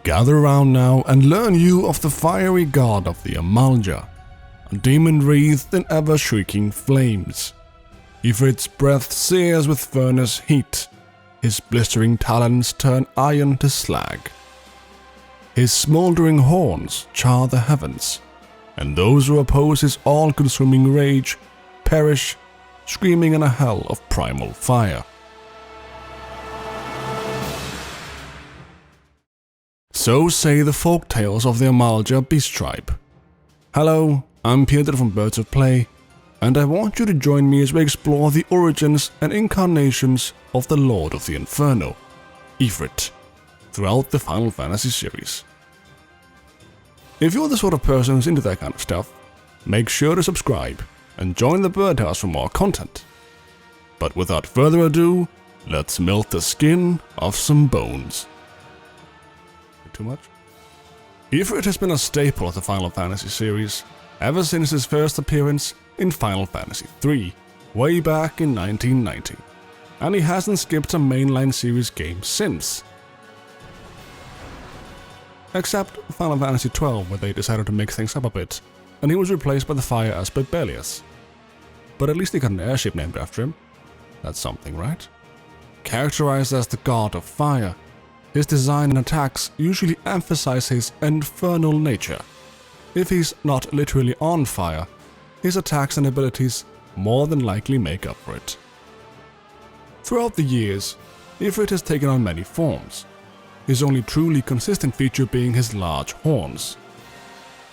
Gather round now and learn you of the fiery god of the Amalga, a demon wreathed in ever-shrieking flames. Ifrit's breath sears with furnace heat, his blistering talons turn iron to slag. His smouldering horns char the heavens, and those who oppose his all-consuming rage perish, screaming in a hell of primal fire. So say the folk tales of the Amalga beast tribe. Hello, I'm Peter from Birds of Play, and I want you to join me as we explore the origins and incarnations of the Lord of the Inferno, Ifrit, throughout the Final Fantasy series. If you're the sort of person who's into that kind of stuff, make sure to subscribe and join the birdhouse for more content. But without further ado, let's melt the skin off some bones. Too much? Ifrit has been a staple of the Final Fantasy series ever since his first appearance in Final Fantasy III, way back in 1990, and he hasn't skipped a mainline series game since. Except Final Fantasy XII, where they decided to mix things up a bit, and he was replaced by the fire aspect Belias. But at least they got an airship named after him. That's something, right? Characterized as the god of fire, his design and attacks usually emphasize his infernal nature. If he's not literally on fire, his attacks and abilities more than likely make up for it. Throughout the years, Ifrit has taken on many forms, his only truly consistent feature being his large horns.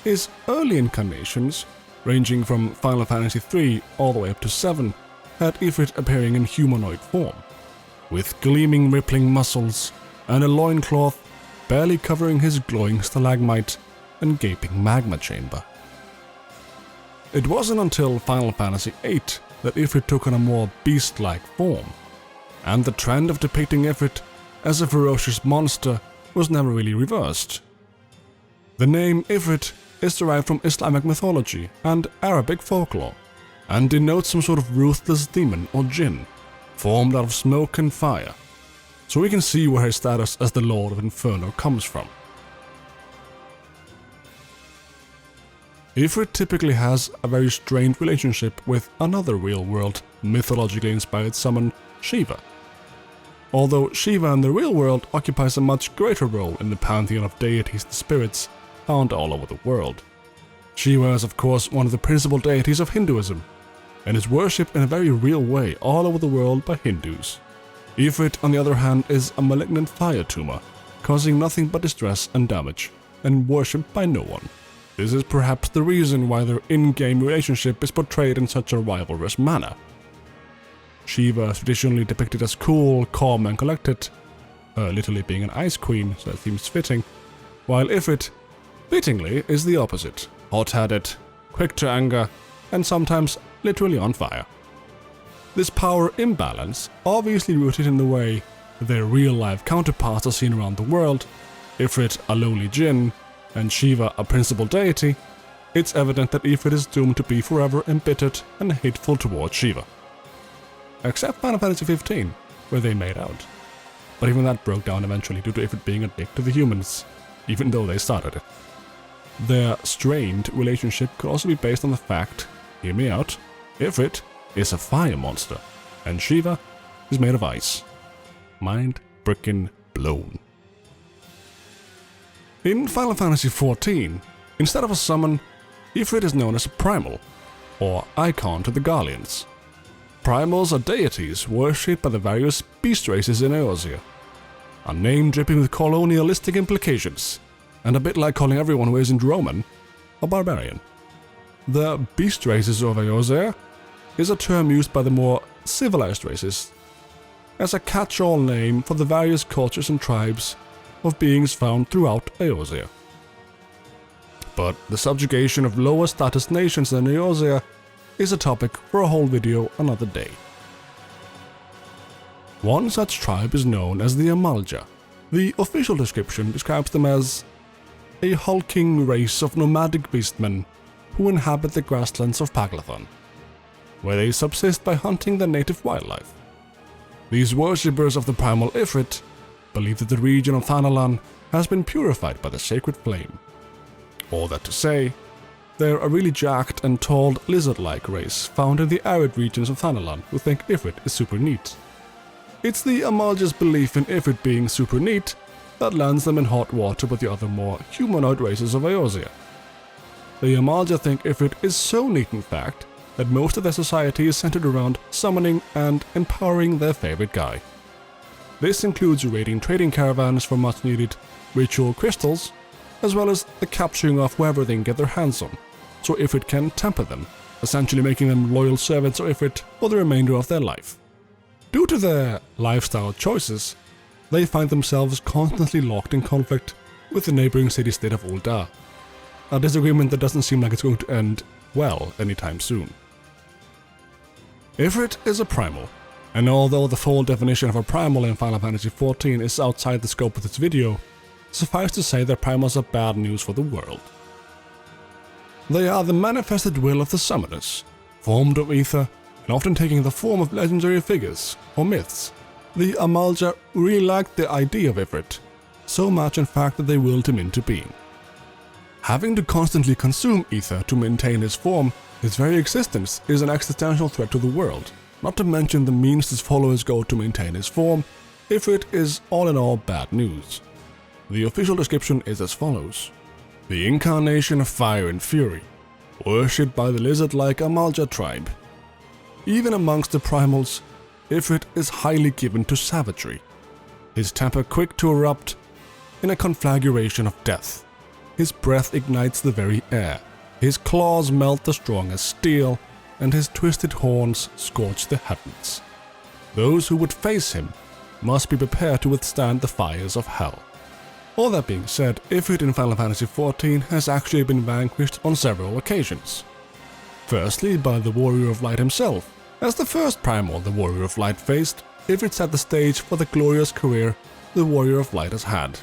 His early incarnations, ranging from Final Fantasy III all the way up to VII, had Ifrit appearing in humanoid form, with gleaming rippling muscles and a loincloth barely covering his glowing stalagmite and gaping magma chamber. It wasn't until Final Fantasy VIII that Ifrit took on a more beast-like form, and the trend of depicting Ifrit as a ferocious monster was never really reversed. The name Ifrit is derived from Islamic mythology and Arabic folklore, and denotes some sort of ruthless demon or jinn, formed out of smoke and fire, so we can see where his status as the Lord of Inferno comes from. Ifrit typically has a very strained relationship with another real-world, mythologically inspired summon, Shiva. Although Shiva in the real world occupies a much greater role in the pantheon of deities and spirits found all over the world. Shiva is of course one of the principal deities of Hinduism, and is worshipped in a very real way all over the world by Hindus. Ifrit, on the other hand, is a malignant fire tumor, causing nothing but distress and damage, and worshipped by no one. This is perhaps the reason why their in-game relationship is portrayed in such a rivalrous manner. Shiva is traditionally depicted as cool, calm and collected, literally being an ice queen, so that seems fitting, while Ifrit, fittingly, is the opposite, hot-headed, quick to anger, and sometimes literally on fire. This power imbalance, obviously rooted in the way their real-life counterparts are seen around the world, Ifrit a lowly jinn, and Shiva a principal deity, it's evident that Ifrit is doomed to be forever embittered and hateful towards Shiva. Except Final Fantasy XV, where they made out. But even that broke down eventually due to Ifrit being a dick to the humans, even though they started it. Their strained relationship could also be based on the fact, hear me out, Ifrit is a fire monster, and Shiva is made of ice. Mind frickin' blown. In Final Fantasy XIV, instead of a summon, Ifrit is known as a primal, or icon to the Guardians. Primals are deities worshipped by the various beast races in Eorzea, a name dripping with colonialistic implications, and a bit like calling everyone who isn't Roman a barbarian. The beast races of Eorzea is a term used by the more civilized races as a catch-all name for the various cultures and tribes of beings found throughout Eorzea. But the subjugation of lower status nations in Eorzea is a topic for a whole video another day. One such tribe is known as the Amalga. The official description describes them as a hulking race of nomadic beastmen who inhabit the grasslands of Paglathon, where they subsist by hunting the native wildlife. These worshippers of the Primal Ifrit believe that the region of Thanalan has been purified by the sacred flame. All that to say, they're a really jacked and tall lizard-like race found in the arid regions of Thanalan who think Ifrit is super neat. It's the Amalga's belief in Ifrit being super neat that lands them in hot water with the other more humanoid races of Eorzea. The Amalga think Ifrit is so neat in fact that most of their society is centered around summoning and empowering their favorite guy. This includes raiding trading caravans for much needed ritual crystals, as well as the capturing of whoever they can get their hands on, so Ifrit can temper them, essentially making them loyal servants of Ifrit for the remainder of their life. Due to their lifestyle choices, they find themselves constantly locked in conflict with the neighboring city-state of Ul'dah, a disagreement that doesn't seem like it's going to end well anytime soon. Ifrit is a primal, and although the full definition of a primal in Final Fantasy XIV is outside the scope of this video, suffice to say that primals are bad news for the world. They are the manifested will of the summoners, formed of ether and often taking the form of legendary figures or myths. The Amalga really liked the idea of Ifrit, so much in fact that they willed him into being. Having to constantly consume ether to maintain his form, his very existence is an existential threat to the world, not to mention the means his followers go to maintain his form. Ifrit is all in all bad news. The official description is as follows: the incarnation of fire and fury, worshipped by the lizard-like Amalga tribe. Even amongst the primals, Ifrit is highly given to savagery, his temper quick to erupt in a conflagration of death. His breath ignites the very air, his claws melt the strong as steel, and his twisted horns scorch the heavens. Those who would face him must be prepared to withstand the fires of hell. All that being said, Ifrit in Final Fantasy XIV has actually been vanquished on several occasions. Firstly, by the Warrior of Light himself. As the first primal the Warrior of Light faced, Ifrit set the stage for the glorious career the Warrior of Light has had.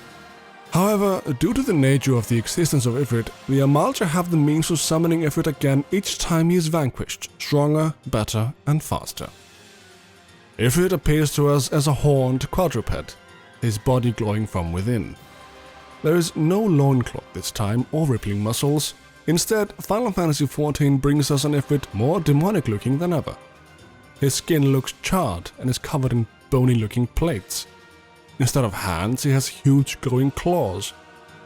However, due to the nature of the existence of Ifrit, the Amalga have the means of summoning Ifrit again each time he is vanquished, stronger, better, and faster. Ifrit appears to us as a horned quadruped, his body glowing from within. There is no loincloth this time or rippling muscles. Instead, Final Fantasy XIV brings us an Ifrit more demonic looking than ever. His skin looks charred and is covered in bony looking plates. Instead of hands, he has huge glowing claws,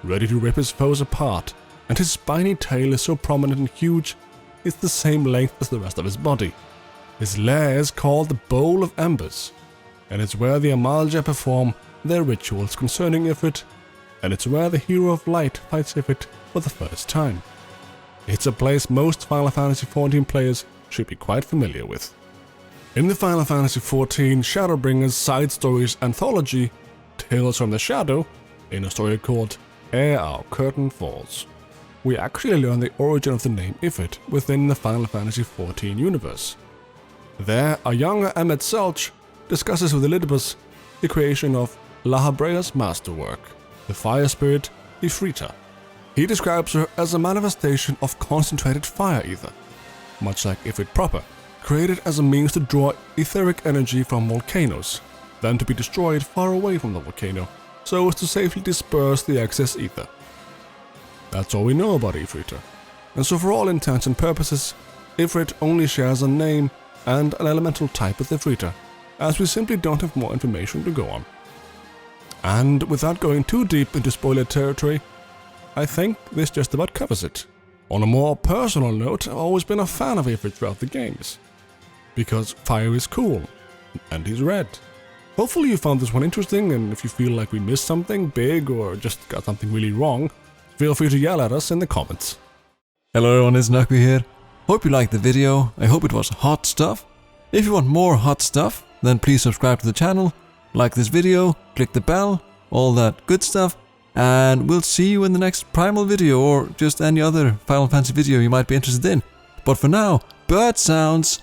ready to rip his foes apart, and his spiny tail is so prominent and huge, it's the same length as the rest of his body. His lair is called the Bowl of Embers, and it's where the Amalga perform their rituals concerning Ifrit, and it's where the Hero of Light fights Ifrit for the first time. It's a place most Final Fantasy XIV players should be quite familiar with. In the Final Fantasy XIV Shadowbringers Side Stories Anthology, Tales from the Shadow, in a story called Ere Our Curtain Falls, we actually learn the origin of the name Ifrit within the Final Fantasy XIV universe. There, a younger Emmett Selch discusses with Elidibus the creation of Lahabrea's masterwork, the fire spirit Ifrita. He describes her as a manifestation of concentrated fire ether, much like Ifrit proper, created as a means to draw etheric energy from volcanoes, then to be destroyed far away from the volcano, so as to safely disperse the excess ether. That's all we know about Ifrita, and so for all intents and purposes, Ifrit only shares a name and an elemental type with Ifrita, as we simply don't have more information to go on. And without going too deep into spoiler territory, I think this just about covers it. On a more personal note, I've always been a fan of Ifrit throughout the games, because fire is cool, and he's red. Hopefully you found this one interesting, and if you feel like we missed something big or just got something really wrong, feel free to yell at us in the comments. Hello everyone, it's Naku here. Hope you liked the video, I hope it was hot stuff. If you want more hot stuff, then please subscribe to the channel, like this video, click the bell, all that good stuff, and we'll see you in the next Primal video or just any other Final Fantasy video you might be interested in. But for now, bird sounds.